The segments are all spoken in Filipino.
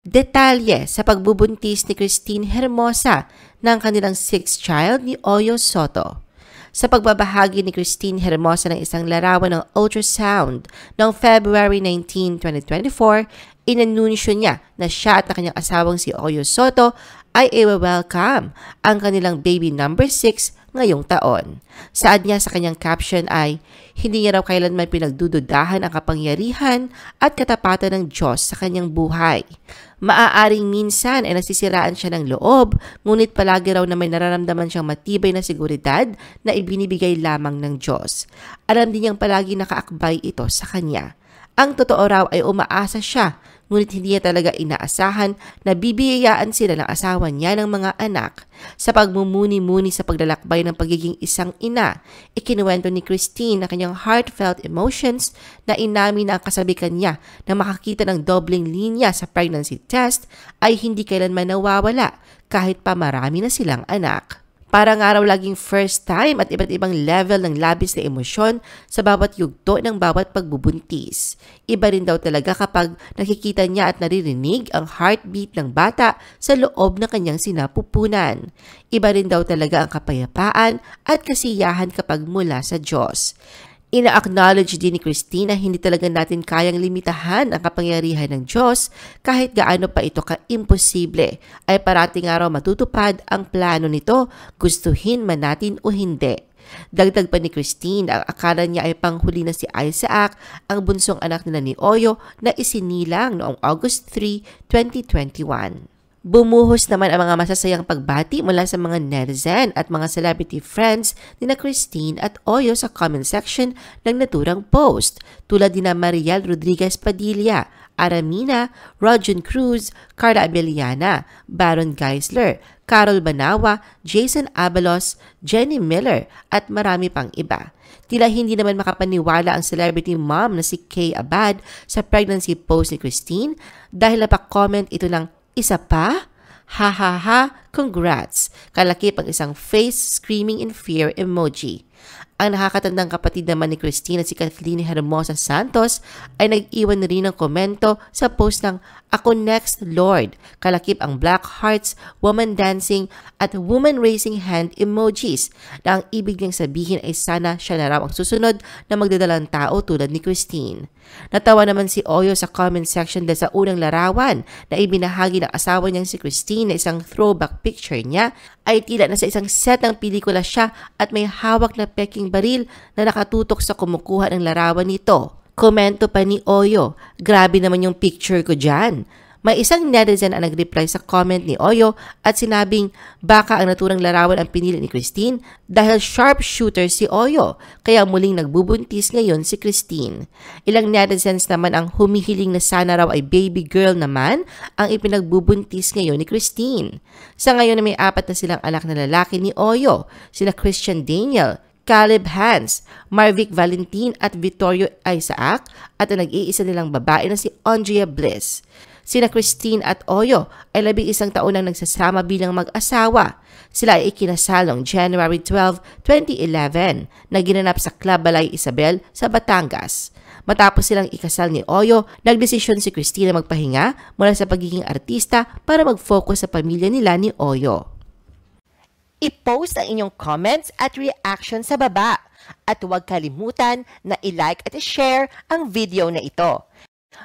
Detalye sa pagbubuntis ni Christine Hermosa ng kanilang 6th child ni Oyo Soto. Sa pagbabahagi ni Christine Hermosa ng isang larawan ng ultrasound noong February 19, 2024, inanunsyo niya na siya at na kanyang asawang si Oyo Soto ay i-welcome ang kanilang baby number 6 ngayong taon. Saad niya sa kanyang caption ay, hindi niya raw kailanman pinagdududahan ang kapangyarihan at katapatan ng Diyos sa kanyang buhay. Maaaring minsan ay nasisiraan siya ng loob, ngunit palagi raw na may nararamdaman siyang matibay na seguridad na ibinibigay lamang ng Diyos. Alam din niyang palagi nakaakbay ito sa kanya. Ang totoo raw ay umaasa siya, ngunit hindi niya talaga inaasahan na bibiyayaan sila ng asawa niya ng mga anak. Sa pagmumuni-muni sa paglalakbay ng pagiging isang ina, ikinuwento ni Christine na kanyang heartfelt emotions na inamin na ang kasabikan niya na makakita ng dobling linya sa pregnancy test ay hindi kailanman nawawala kahit pa marami na silang anak. Parang araw laging first time at iba't ibang level ng labis na emosyon sa bawat yugto ng bawat pagbubuntis. Iba rin daw talaga kapag nakikita niya at naririnig ang heartbeat ng bata sa loob ng kanyang sinapupunan. Iba rin daw talaga ang kapayapaan at kasiyahan kapag mula sa Diyos. Ina-acknowledge din ni Christine na hindi talaga natin kayang limitahan ang kapangyarihan ng Diyos kahit gaano pa ito ka-imposible, ay parating araw matutupad ang plano nito, gustuhin man natin o hindi. Dagdag pa ni Christine, ang akala niya ay panghuli na si Isaac, ang bunsong anak nila ni Oyo na isinilang noong August 3, 2021. Bumuhos naman ang mga masasayang pagbati mula sa mga netizen at mga celebrity friends ni na Christine at Oyo sa comment section ng naturang post, tulad ni na Mariel Rodriguez Padilla, Aramina, Rojan Cruz, Carla Abeliana, Baron Geisler, Carol Banawa, Jason Abalos, Jenny Miller at marami pang iba. Tila hindi naman makapaniwala ang celebrity mom na si Kay Abad sa pregnancy post ni Christine dahil napak-comment ito ng isa pa? Ha ha ha, congrats! Kalakip ang isang face screaming in fear emoji. Ang nakakatandang kapatid naman ni Christine at si Kathleen Hermosa Santos ay nag-iwan rin ng komento sa post ng Ako Next Lord. Kalakip ang black hearts, woman dancing at woman raising hand emojis na ang ibig niyang sabihin ay sana siya na raw ang susunod na magdadalang tao tulad ni Christine. Natawa naman si Oyo sa comment section dahil sa unang larawan na ibinahagi ng asawa niyang si Christine na isang throwback picture niya ay tila na sa isang set ng pelikula siya at may hawak na peking baril na nakatutok sa kumukuha ng larawan nito. Komento pa ni Oyo, grabe naman yung picture ko dyan. May isang netizen ang nag-reply sa comment ni Oyo at sinabing baka ang naturang larawan ang pinili ni Christine dahil sharpshooter si Oyo, kaya muling nagbubuntis ngayon si Christine. Ilang netizens naman ang humihiling na sana raw ay baby girl naman ang ipinagbubuntis ngayon ni Christine. Sa ngayon na may 4 na silang anak na lalaki ni Oyo, sina Christian Daniel, Caleb Hans, Marvic Valentin at Vittorio Isaac at ang nag-iisa nilang babae na si Andrea Bliss. Sina Christine at Oyo ay 11 taon nang nagsasama bilang mag-asawa. Sila ay ikinasal noong January 12, 2011 na ginanap sa Club Balay Isabel sa Batangas. Matapos silang ikasal ni Oyo, nagdesisyon si Christine na magpahinga mula sa pagiging artista para mag-focus sa pamilya nila ni Oyo. I-post ang inyong comments at reaction sa baba at huwag kalimutan na i-like at i-share ang video na ito.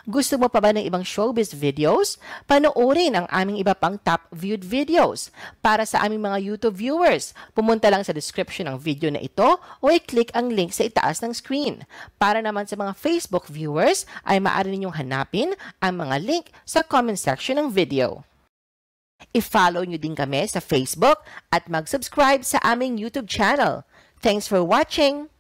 Gusto mo pa ba ng ibang showbiz videos? Panoorin ang aming iba pang top viewed videos. Para sa aming mga YouTube viewers, pumunta lang sa description ng video na ito o i-click ang link sa itaas ng screen. Para naman sa mga Facebook viewers, ay maaari ninyong hanapin ang mga link sa comment section ng video. I-follow nyo din kami sa Facebook at mag-subscribe sa aming YouTube channel. Thanks for watching!